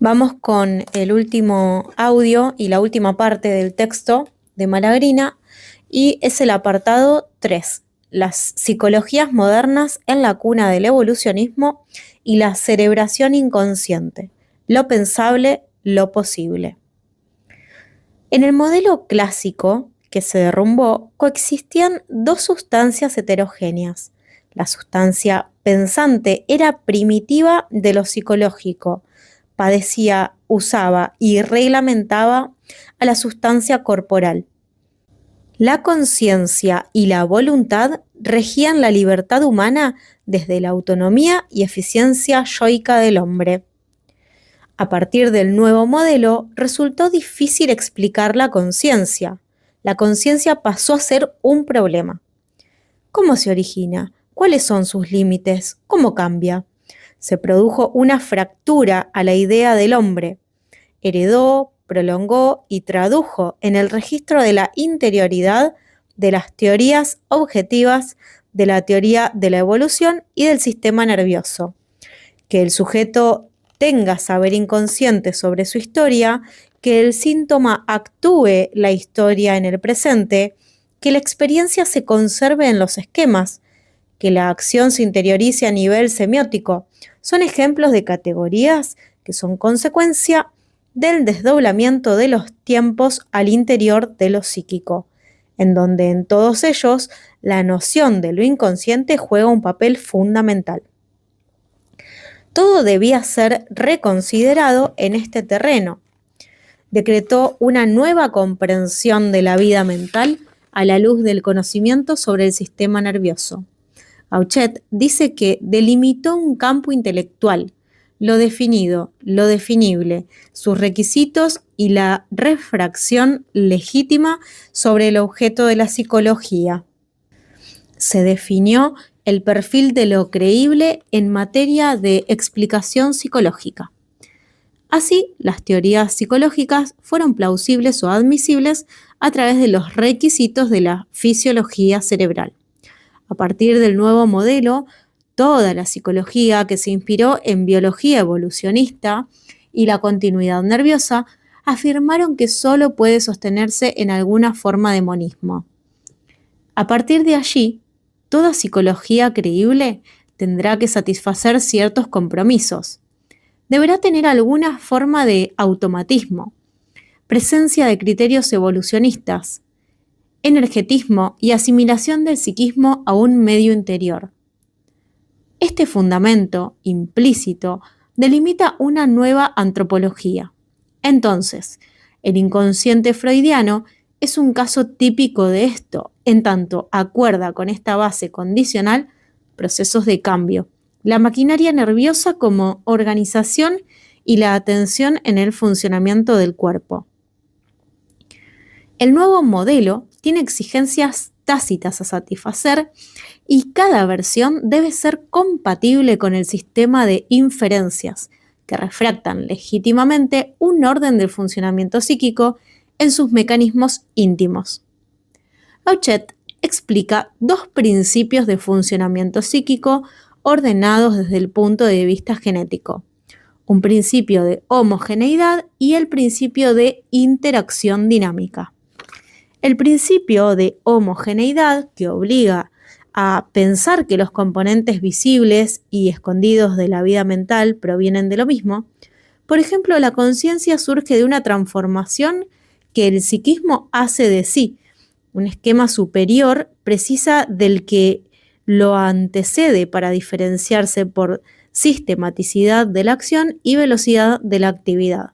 Vamos con el último audio y la última parte del texto de Malagrina y es el apartado 3, las psicologías modernas en la cuna del evolucionismo y la cerebración inconsciente, lo pensable, lo posible. En el modelo clásico que se derrumbó coexistían dos sustancias heterogéneas. La sustancia pensante era primitiva de lo psicológico, padecía, usaba y reglamentaba a la sustancia corporal. La conciencia y la voluntad regían la libertad humana desde la autonomía y eficiencia yoica del hombre. A partir del nuevo modelo, resultó difícil explicar la conciencia. La conciencia pasó a ser un problema. ¿Cómo se origina? ¿Cuáles son sus límites? ¿Cómo cambia? Se produjo una fractura a la idea del hombre. Heredó, prolongó y tradujo en el registro de la interioridad de las teorías objetivas de la teoría de la evolución y del sistema nervioso. Que el sujeto tenga saber inconsciente sobre su historia, que el síntoma actúe la historia en el presente, que la experiencia se conserve en los esquemas, que la acción se interiorice a nivel semiótico, son ejemplos de categorías que son consecuencia del desdoblamiento de los tiempos al interior de lo psíquico, en donde en todos ellos la noción de lo inconsciente juega un papel fundamental. Todo debía ser reconsiderado en este terreno. Decretó una nueva comprensión de la vida mental a la luz del conocimiento sobre el sistema nervioso. Auchet dice que delimitó un campo intelectual, lo definido, lo definible, sus requisitos y la refracción legítima sobre el objeto de la psicología. Se definió el perfil de lo creíble en materia de explicación psicológica. Así, las teorías psicológicas fueron plausibles o admisibles a través de los requisitos de la fisiología cerebral. A partir del nuevo modelo, toda la psicología que se inspiró en biología evolucionista y la continuidad nerviosa afirmaron que solo puede sostenerse en alguna forma de monismo. A partir de allí, toda psicología creíble tendrá que satisfacer ciertos compromisos. Deberá tener alguna forma de automatismo, presencia de criterios evolucionistas, energetismo y asimilación del psiquismo a un medio interior. Este fundamento implícito delimita una nueva antropología. Entonces, el inconsciente freudiano es un caso típico de esto, en tanto acuerda con esta base condicional procesos de cambio, la maquinaria nerviosa como organización y la atención en el funcionamiento del cuerpo. El nuevo modelo tiene exigencias tácitas a satisfacer y cada versión debe ser compatible con el sistema de inferencias que refractan legítimamente un orden del funcionamiento psíquico en sus mecanismos íntimos. Auchet explica dos principios de funcionamiento psíquico ordenados desde el punto de vista genético: un principio de homogeneidad y el principio de interacción dinámica. El principio de homogeneidad, que obliga a pensar que los componentes visibles y escondidos de la vida mental provienen de lo mismo. Por ejemplo, la conciencia surge de una transformación que el psiquismo hace de sí. Un esquema superior precisa del que lo antecede para diferenciarse por sistematicidad de la acción y velocidad de la actividad.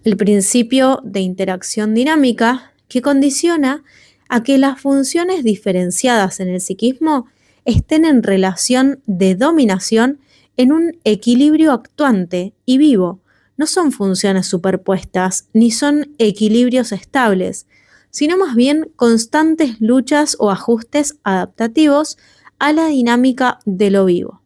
El principio de interacción dinámica, que condiciona a que las funciones diferenciadas en el psiquismo estén en relación de dominación en un equilibrio actuante y vivo. No son funciones superpuestas ni son equilibrios estables, sino más bien constantes luchas o ajustes adaptativos a la dinámica de lo vivo.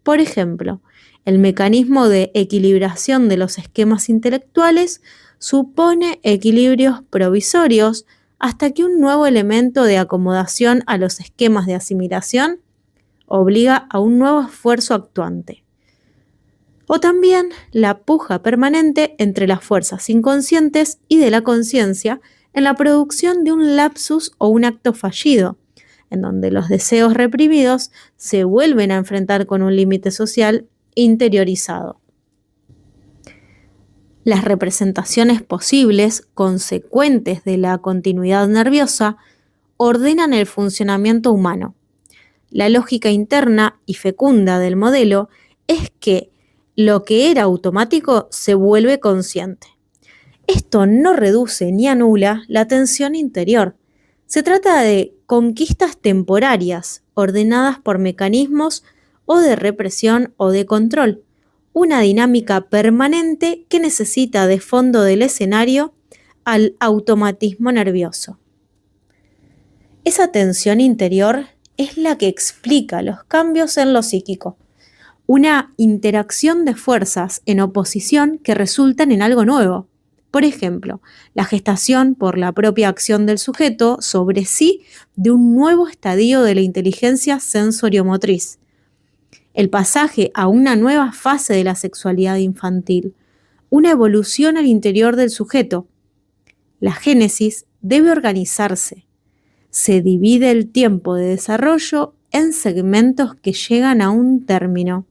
Por ejemplo, el mecanismo de equilibración de los esquemas intelectuales supone equilibrios provisorios hasta que un nuevo elemento de acomodación a los esquemas de asimilación obliga a un nuevo esfuerzo actuante. o también la puja permanente entre las fuerzas inconscientes y de la conciencia en la producción de un lapsus o un acto fallido, en donde los deseos reprimidos se vuelven a enfrentar con un límite social interiorizado. Las representaciones posibles, consecuentes de la continuidad nerviosa, ordenan el funcionamiento humano. La lógica interna y fecunda del modelo es que lo que era automático se vuelve consciente. Esto no reduce ni anula la tensión interior. Se trata de conquistas temporarias, ordenadas por mecanismos o de represión o de control, una dinámica permanente que necesita de fondo del escenario al automatismo nervioso. Esa tensión interior es la que explica los cambios en lo psíquico, una interacción de fuerzas en oposición que resultan en algo nuevo. Por ejemplo, la gestación por la propia acción del sujeto sobre sí de un nuevo estadio de la inteligencia sensoriomotriz. El pasaje a una nueva fase de la sexualidad infantil, una evolución al interior del sujeto. La génesis debe organizarse. Se divide el tiempo de desarrollo en segmentos que llegan a un término.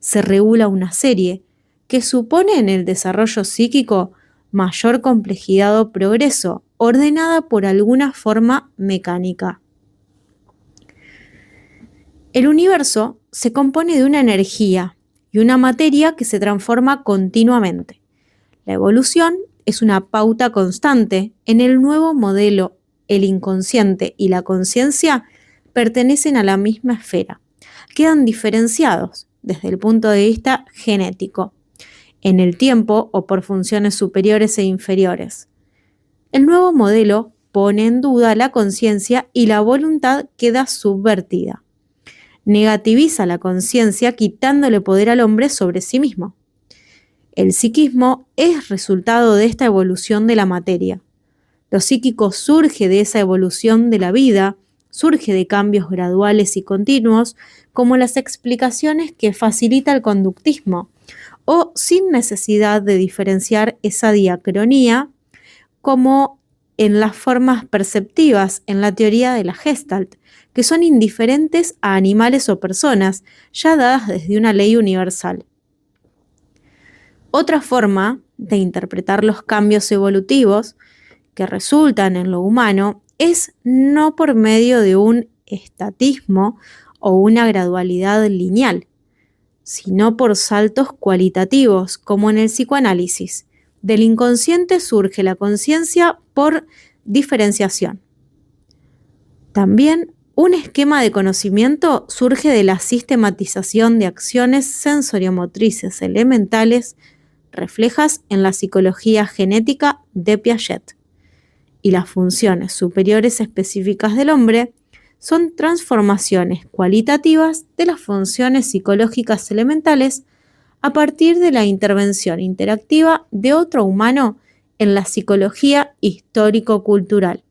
Se regula una serie que supone en el desarrollo psíquico mayor complejidad o progreso, ordenada por alguna forma mecánica. El universo se compone de una energía y una materia que se transforma continuamente. La evolución es una pauta constante. En el nuevo modelo, el inconsciente y la conciencia pertenecen a la misma esfera. Quedan diferenciados desde el punto de vista genético, en el tiempo o por funciones superiores e inferiores. El nuevo modelo pone en duda la conciencia y la voluntad queda subvertida. Negativiza la conciencia quitándole poder al hombre sobre sí mismo. El psiquismo es resultado de esta evolución de la materia. Lo psíquico surge de esa evolución de la vida, surge de cambios graduales y continuos, como las explicaciones que facilita el conductismo, o sin necesidad de diferenciar esa diacronía, como en las formas perceptivas en la teoría de la Gestalt, que son indiferentes a animales o personas, ya dadas desde una ley universal. Otra forma de interpretar los cambios evolutivos que resultan en lo humano es no por medio de un estatismo o una gradualidad lineal, sino por saltos cualitativos, como en el psicoanálisis. Del inconsciente surge la conciencia por diferenciación. También un esquema de conocimiento surge de la sistematización de acciones sensoriomotrices elementales reflejas en la psicología genética de Piaget. Y las funciones superiores específicas del hombre son transformaciones cualitativas de las funciones psicológicas elementales a partir de la intervención interactiva de otro humano en la psicología histórico-cultural.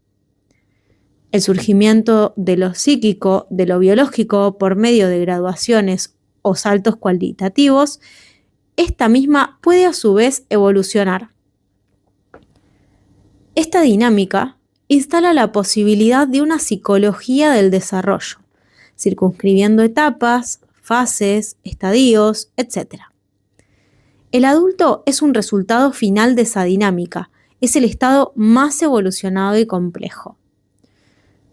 El surgimiento de lo psíquico, de lo biológico, por medio de graduaciones o saltos cualitativos, esta misma puede a su vez evolucionar. Esta dinámica instala la posibilidad de una psicología del desarrollo, circunscribiendo etapas, fases, estadios, etc. El adulto es un resultado final de esa dinámica, es el estado más evolucionado y complejo.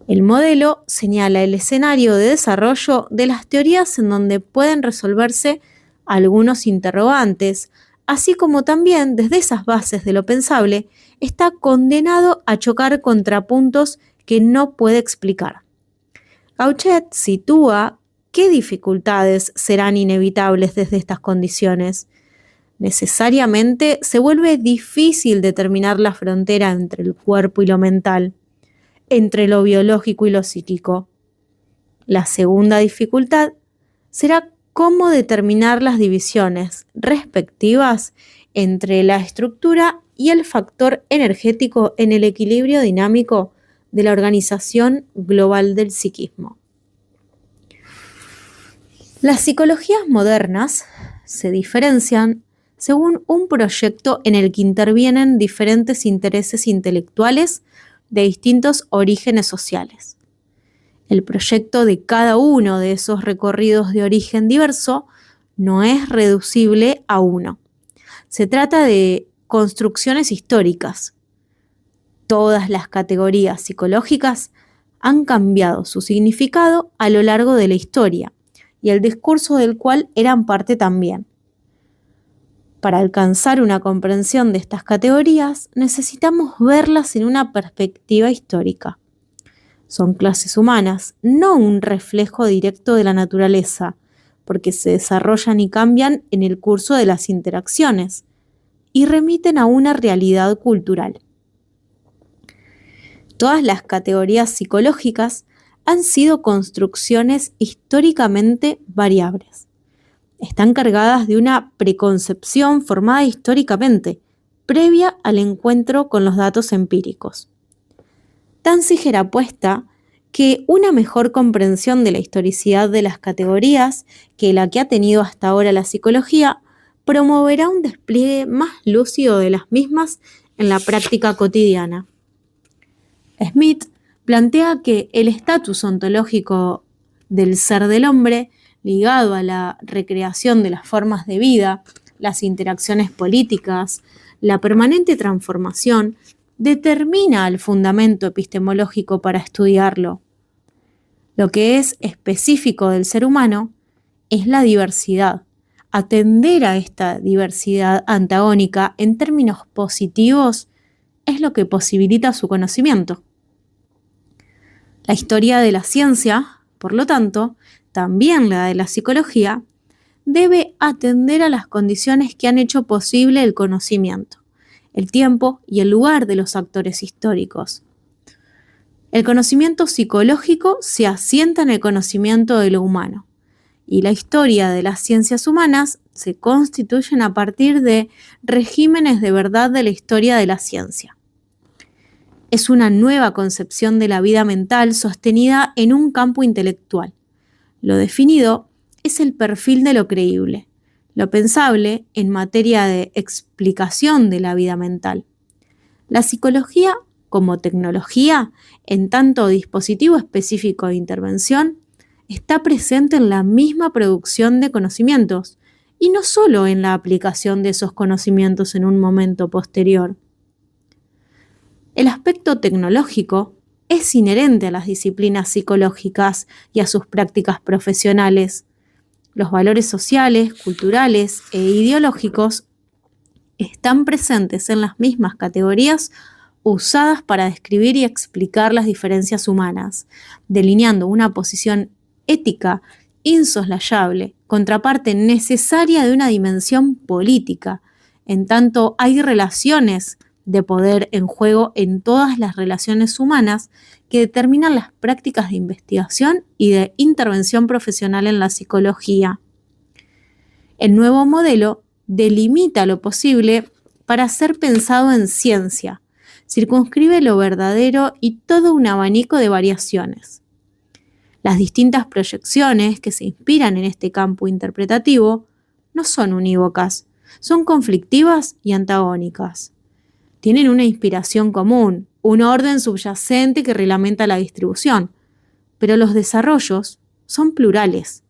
El modelo señala el escenario de desarrollo de las teorías en donde pueden resolverse algunos interrogantes, así como también desde esas bases de lo pensable está condenado a chocar contra puntos que no puede explicar. Gauchet sitúa qué dificultades serán inevitables desde estas condiciones. Necesariamente se vuelve difícil determinar la frontera entre el cuerpo y lo mental, entre lo biológico y lo psíquico. La segunda dificultad será cómo determinar las divisiones respectivas entre la estructura y el factor energético en el equilibrio dinámico de la organización global del psiquismo. Las psicologías modernas se diferencian según un proyecto en el que intervienen diferentes intereses intelectuales de distintos orígenes sociales. El proyecto de cada uno de esos recorridos de origen diverso no es reducible a uno. Se trata de construcciones históricas. Todas las categorías psicológicas han cambiado su significado a lo largo de la historia y el discurso del cual eran parte también. Para alcanzar una comprensión de estas categorías, necesitamos verlas en una perspectiva histórica. Son clases humanas, no un reflejo directo de la naturaleza, porque se desarrollan y cambian en el curso de las interacciones y remiten a una realidad cultural. Todas las categorías psicológicas han sido construcciones históricamente variables. Están cargadas de una preconcepción formada históricamente, previa al encuentro con los datos empíricos. Danziger apuesta que una mejor comprensión de la historicidad de las categorías que la que ha tenido hasta ahora la psicología promoverá un despliegue más lúcido de las mismas en la práctica cotidiana. Smith plantea que el estatus ontológico del ser del hombre, ligado a la recreación de las formas de vida, las interacciones políticas, la permanente transformación, determina el fundamento epistemológico para estudiarlo. Lo que es específico del ser humano es la diversidad. Atender a esta diversidad antagónica en términos positivos es lo que posibilita su conocimiento. La historia de la ciencia, por lo tanto, también la de la psicología, debe atender a las condiciones que han hecho posible el conocimiento, el tiempo y el lugar de los actores históricos. El conocimiento psicológico se asienta en el conocimiento de lo humano, y la historia de las ciencias humanas se constituyen a partir de regímenes de verdad de la historia de la ciencia. Es una nueva concepción de la vida mental sostenida en un campo intelectual. Lo definido es el perfil de lo creíble, lo pensable en materia de explicación de la vida mental. La psicología, como tecnología, en tanto dispositivo específico de intervención, está presente en la misma producción de conocimientos y no solo en la aplicación de esos conocimientos en un momento posterior. El aspecto tecnológico es inherente a las disciplinas psicológicas y a sus prácticas profesionales. Los valores sociales, culturales e ideológicos están presentes en las mismas categorías usadas para describir y explicar las diferencias humanas, delineando una posición ética insoslayable, contraparte necesaria de una dimensión política, en tanto hay relaciones de poder en juego en todas las relaciones humanas que determinan las prácticas de investigación y de intervención profesional en la psicología. El nuevo modelo delimita lo posible para ser pensado en ciencia, circunscribe lo verdadero y todo un abanico de variaciones. Las distintas proyecciones que se inspiran en este campo interpretativo no son unívocas, son conflictivas y antagónicas. Tienen una inspiración común, un orden subyacente que reglamenta la distribución, pero los desarrollos son plurales.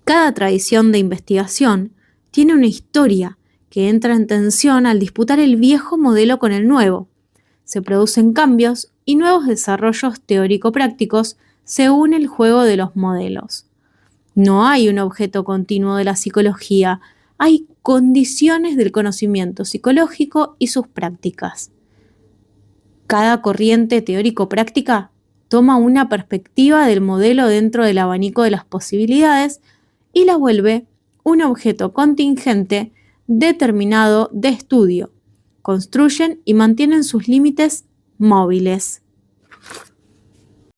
Cada tradición de investigación tiene una historia que entra en tensión al disputar el viejo modelo con el nuevo. Se producen cambios y nuevos desarrollos teórico-prácticos según el juego de los modelos. No hay un objeto continuo de la psicología, hay condiciones del conocimiento psicológico y sus prácticas. Cada corriente teórico-práctica toma una perspectiva del modelo dentro del abanico de las posibilidades y la vuelve un objeto contingente determinado de estudio. Construyen y mantienen sus límites móviles.